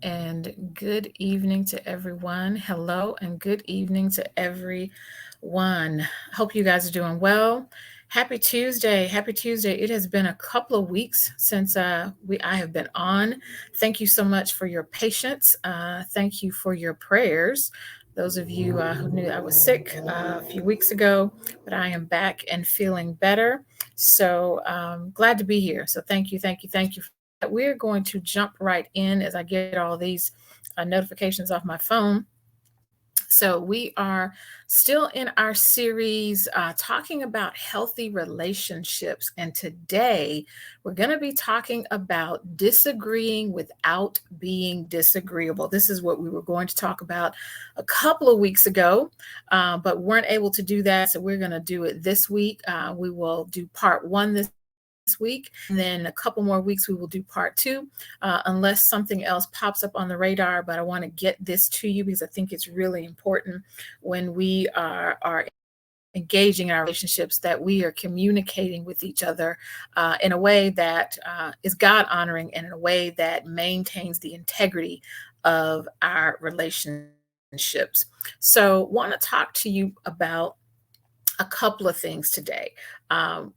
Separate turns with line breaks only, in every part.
and good evening to everyone. Hello and good evening to everyone. Hope you guys are doing well. Happy Tuesday. Happy Tuesday. It has been a couple of weeks since I have been on. Thank you so much for your patience. Thank you for your prayers. Those of you who knew I was sick a few weeks ago, but I am back and feeling better. So glad to be here. So thank you, thank you, thank you. We're going to jump right in as I get all these notifications off my phone. So, we are still in our series talking about healthy relationships. And today we're going to be talking about disagreeing without being disagreeable. This is what we were going to talk about a couple of weeks ago, but weren't able to do that. So, we're going to do it this week. We will do part one this week, and then a couple more weeks we will do part two, unless something else pops up on the radar. But I want to get this to you because I think it's really important when we are engaging in our relationships that we are communicating with each other in a way that is God honoring and in a way that maintains the integrity of our relationships. So want to talk to you about a couple of things today.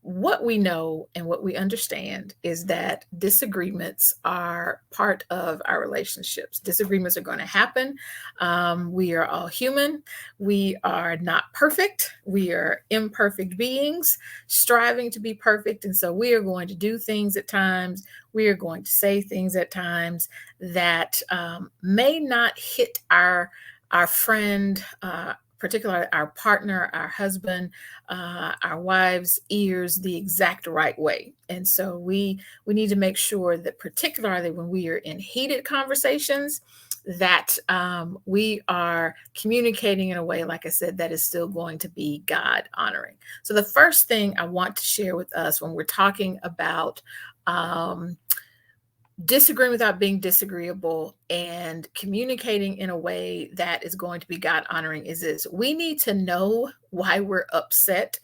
What we know and what we understand is that disagreements are part of our relationships. Disagreements are going to happen. We are all human. We are not perfect. We are imperfect beings striving to be perfect. And so we are going to do things at times. We are going to say things at times that may not hit our friend, particularly our partner, our husband, our wives' ears the exact right way. And so we need to make sure that, particularly when we are in heated conversations, that we are communicating in a way, like I said, that is still going to be God honoring. So the first thing I want to share with us when we're talking about disagreeing without being disagreeable and communicating in a way that is going to be God honoring is this: we need to know why we're upset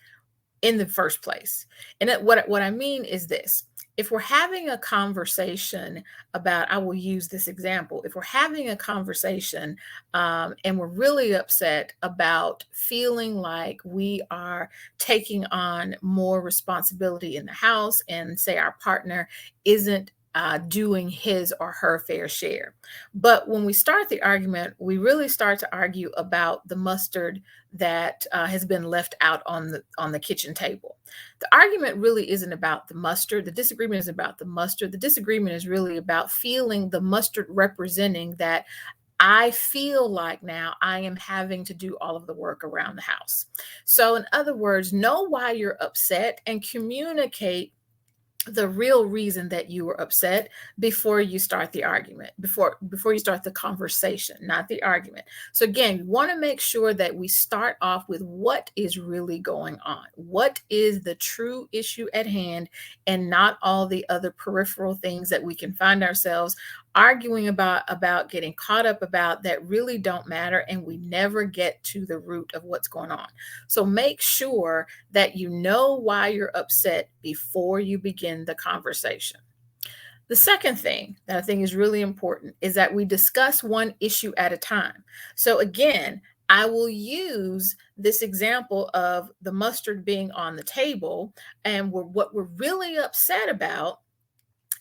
in the first place. And what I mean is this: if we're having a conversation about, I will use this example, if we're having a conversation and we're really upset about feeling like we are taking on more responsibility in the house, and say our partner isn't doing his or her fair share. But when we start the argument, we really start to argue about the mustard that has been left out on the kitchen table. The argument really isn't about the mustard. The disagreement is about the mustard. The disagreement is really about feeling the mustard representing that I feel like now I am having to do all of the work around the house. So, in other words, know why you're upset and communicate the real reason that you were upset before you start the argument, before you start the conversation, not the argument. So again, you want to make sure that we start off with what is really going on. What is the true issue at hand, and not all the other peripheral things that we can find ourselves arguing about getting caught up about, that really don't matter, and we never get to the root of what's going on. So make sure that you know why you're upset before you begin the conversation. The second thing that I think is really important is that we discuss one issue at a time. So again, I will use this example of the mustard being on the table, and what we're really upset about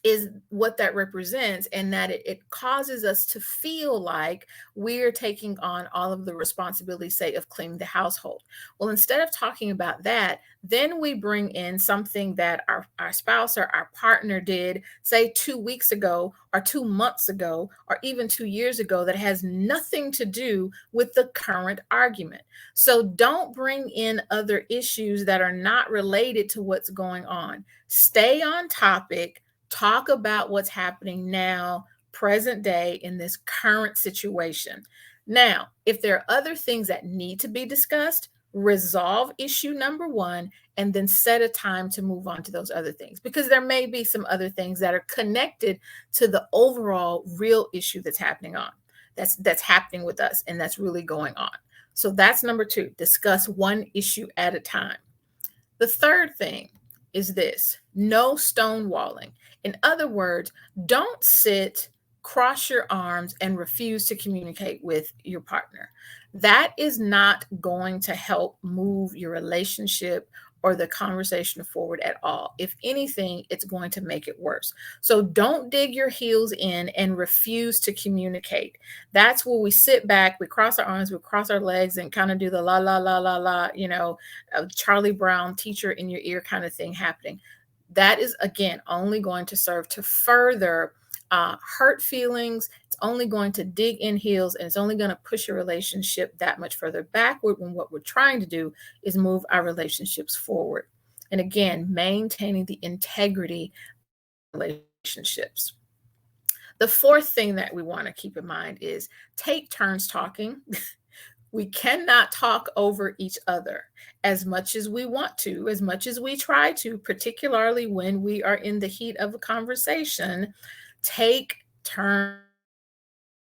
is what that represents, and that it causes us to feel like we're taking on all of the responsibility, say, of cleaning the household. Well, instead of talking about that, then we bring in something that our spouse or our partner did, say, 2 weeks ago or 2 months ago or even 2 years ago, that has nothing to do with the current argument. So don't bring in other issues that are not related to what's going on. Stay on topic. Talk about what's happening now, present day, in this current situation. Now, if there are other things that need to be discussed, resolve issue number one, and then set a time to move on to those other things, because there may be some other things that are connected to the overall real issue that's happening with us, and that's really going on. So that's number two: discuss one issue at a time. The third thing is this: no stonewalling. In other words, don't sit cross your arms and refuse to communicate with your partner. That is not going to help move your relationship or the conversation forward at all. If anything, it's going to make it worse. So don't dig your heels in and refuse to communicate. That's where we sit back, we cross our arms, we cross our legs, and kind of do the la la la la la, Charlie Brown teacher in your ear kind of thing happening. That is, again, only going to serve to further hurt feelings. It's only going to dig in heels, and it's only going to push your relationship that much further backward when what we're trying to do is move our relationships forward. And again, maintaining the integrity of relationships. The fourth thing that we want to keep in mind is take turns talking. We cannot talk over each other as much as we want to, as much as we try to, particularly when we are in the heat of a conversation. Take turns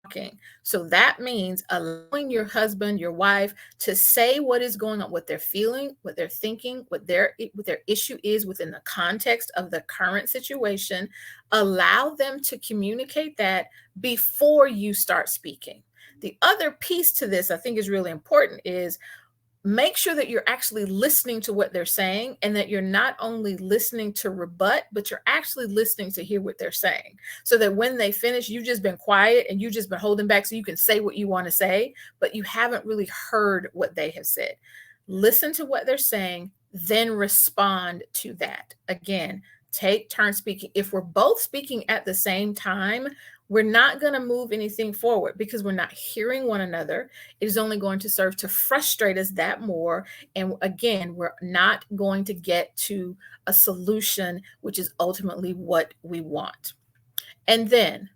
talking. So that means allowing your husband, your wife to say what is going on, what they're feeling, what they're thinking, what their issue is within the context of the current situation. Allow them to communicate that before you start speaking. The other piece to this I think is really important is make sure that you're actually listening to what they're saying, and that you're not only listening to rebut, but you're actually listening to hear what they're saying. So that when they finish, you've just been quiet and you've just been holding back so you can say what you want to say, but you haven't really heard what they have said. Listen to what they're saying, then respond to that. Again, take turns speaking. If we're both speaking at the same time, we're not going to move anything forward because we're not hearing one another. It is only going to serve to frustrate us that more. And again, we're not going to get to a solution, which is ultimately what we want. And then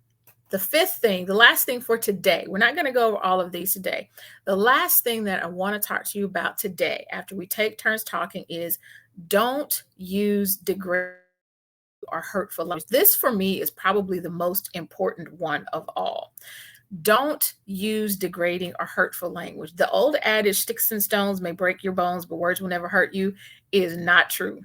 the fifth thing, the last thing for today, we're not going to go over all of these today. The last thing that I want to talk to you about today, after we take turns talking, is don't use degrading or hurtful language. This for me is probably the most important one of all. Don't use degrading or hurtful language. The old adage, sticks and stones may break your bones, but words will never hurt you, is not true.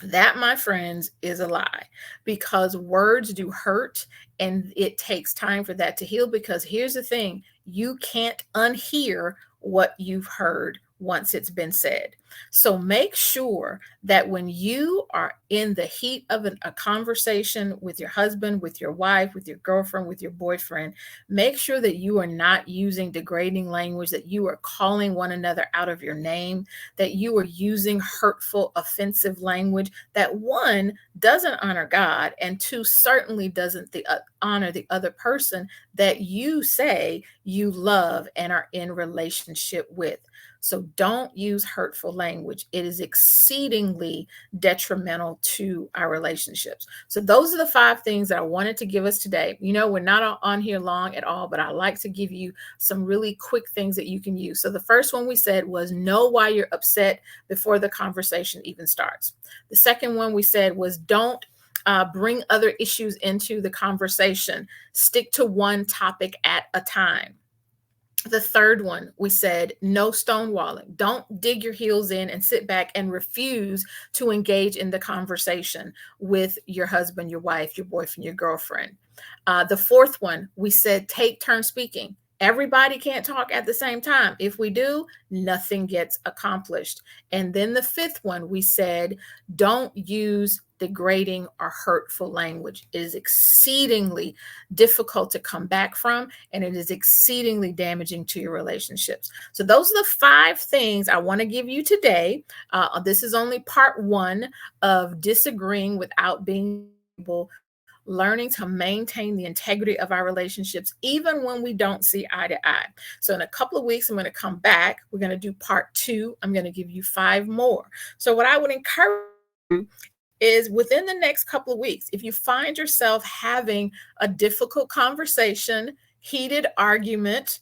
That, my friends, is a lie, because words do hurt, and it takes time for that to heal. Because here's the thing, you can't unhear what you've heard once it's been said. So make sure that when you are in the heat of a conversation with your husband, with your wife, with your girlfriend, with your boyfriend, make sure that you are not using degrading language, that you are calling one another out of your name, that you are using hurtful, offensive language that, one, doesn't honor God, and two, certainly doesn't honor the other person that you say you love and are in relationship with. So don't use hurtful language. It is exceedingly detrimental to our relationships. So those are the 5 things that I wanted to give us today. We're not on here long at all, but I like to give you some really quick things that you can use. So the first one we said was know why you're upset before the conversation even starts. The second one we said was don't bring other issues into the conversation. Stick to one topic at a time. The third one, we said, no stonewalling. Don't dig your heels in and sit back and refuse to engage in the conversation with your husband, your wife, your boyfriend, your girlfriend. The fourth one, we said, take turns speaking. Everybody can't talk at the same time. If we do, nothing gets accomplished. And then the fifth one, we said, don't use degrading or hurtful language. It is exceedingly difficult to come back from, and it is exceedingly damaging to your relationships. So those are the 5 things I want to give you today. This is only part 1 of disagreeing without being able, learning to maintain the integrity of our relationships, even when we don't see eye to eye. So in a couple of weeks, I'm going to come back. We're going to do part 2. I'm going to give you 5 more. So what I would encourage you is, within the next couple of weeks, if you find yourself having a difficult conversation, heated argument,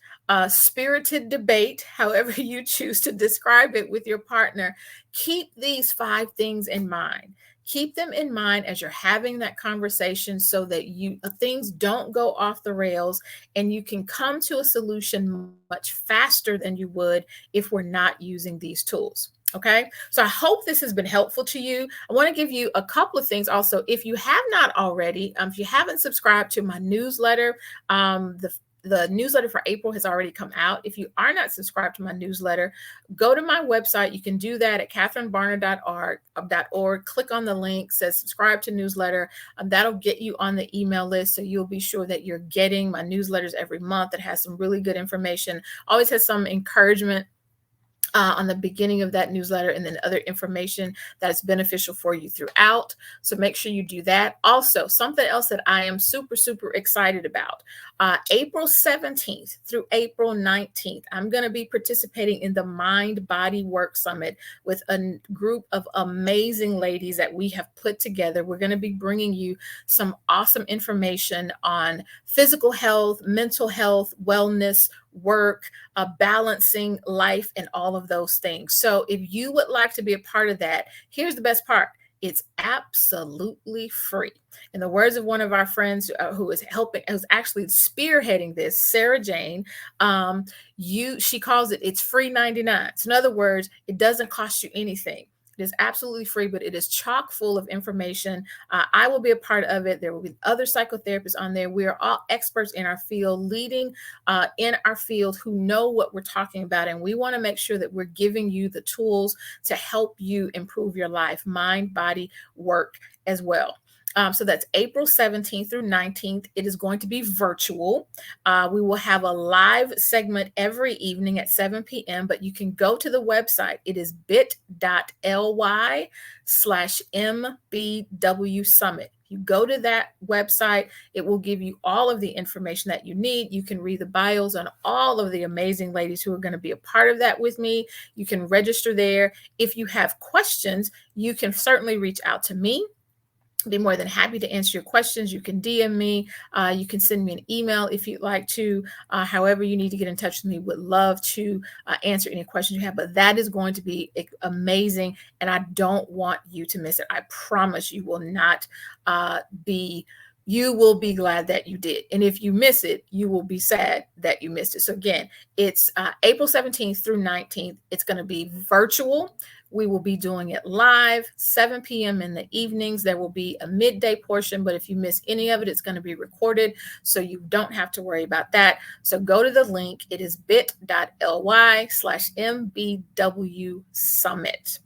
spirited debate, however you choose to describe it with your partner, keep these 5 things in mind. Keep them in mind as you're having that conversation, so that things don't go off the rails, and you can come to a solution much faster than you would if we're not using these tools. Okay. So I hope this has been helpful to you. I want to give you a couple of things also. If you have not already, if you haven't subscribed to my newsletter, the newsletter for April has already come out. If you are not subscribed to my newsletter, go to my website. You can do that at katherinebarner.org. Click on the link, says subscribe to newsletter. That'll get you on the email list. So you'll be sure that you're getting my newsletters every month that has some really good information, always has some encouragement on the beginning of that newsletter, and then other information that is beneficial for you throughout. So make sure you do that. Also, something else that I am super, super excited about. April 17th through April 19th, I'm going to be participating in the Mind Body Work Summit with a group of amazing ladies that we have put together. We're going to be bringing you some awesome information on physical health, mental health, wellness, work, balancing life, and all of those things. So if you would like to be a part of that, here's the best part. It's absolutely free. In the words of one of our friends who is actually spearheading this, Sarah Jane, she calls it's free 99. So in other words, it doesn't cost you anything. It is absolutely free, but it is chock full of information. I will be a part of it. There will be other psychotherapists on there. We are all experts in our field, leading in our field, who know what we're talking about. And we want to make sure that we're giving you the tools to help you improve your life, mind, body, work as well. So that's April 17th through 19th. It is going to be virtual. We will have a live segment every evening at 7 p.m., but you can go to the website. It is bit.ly/MBW Summit. You go to that website, it will give you all of the information that you need. You can read the bios on all of the amazing ladies who are going to be a part of that with me. You can register there. If you have questions, you can certainly reach out to me. Be more than happy to answer your questions. You can DM me. You can send me an email if you'd like to. However you need to get in touch with me, would love to answer any questions you have. But that is going to be amazing, and I don't want you to miss it. I promise you will not you will be glad that you did. And if you miss it, you will be sad that you missed it. So again, it's April 17th through 19th. It's going to be virtual. We will be doing it live, 7 p.m. in the evenings. There will be a midday portion, but if you miss any of it, it's going to be recorded, so you don't have to worry about that. So go to the link. It is bit.ly/MBW Summit.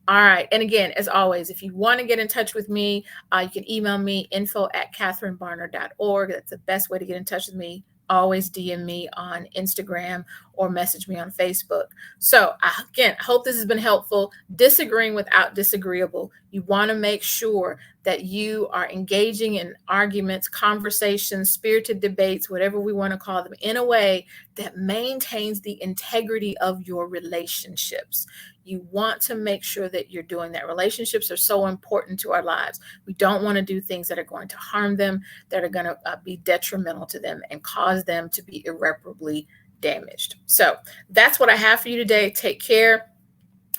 All right. And again, as always, if you want to get in touch with me, you can email me, info@katherinebarner.org. That's the best way to get in touch with me. Always DM me on Instagram or message me on Facebook. So again, I hope this has been helpful. Disagreeing without disagreeable. You want to make sure that you are engaging in arguments, conversations, spirited debates, whatever we want to call them, in a way that maintains the integrity of your relationships. You want to make sure that you're doing that. Relationships are so important to our lives. We don't want to do things that are going to harm them, that are going to be detrimental to them and cause them to be irreparably damaged. So that's what I have for you today. Take care.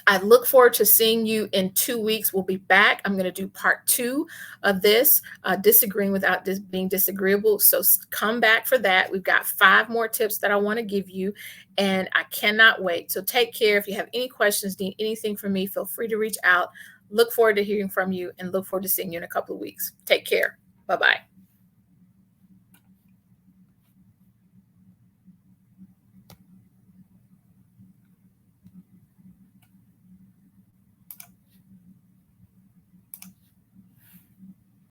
I look forward to seeing you in 2 weeks. We'll be back. I'm going to do part 2 of this, disagreeing without being disagreeable. So come back for that. We've got 5 more tips that I want to give you, and I cannot wait. So take care. If you have any questions, need anything from me, feel free to reach out. Look forward to hearing from you, and look forward to seeing you in a couple of weeks. Take care. Bye-bye.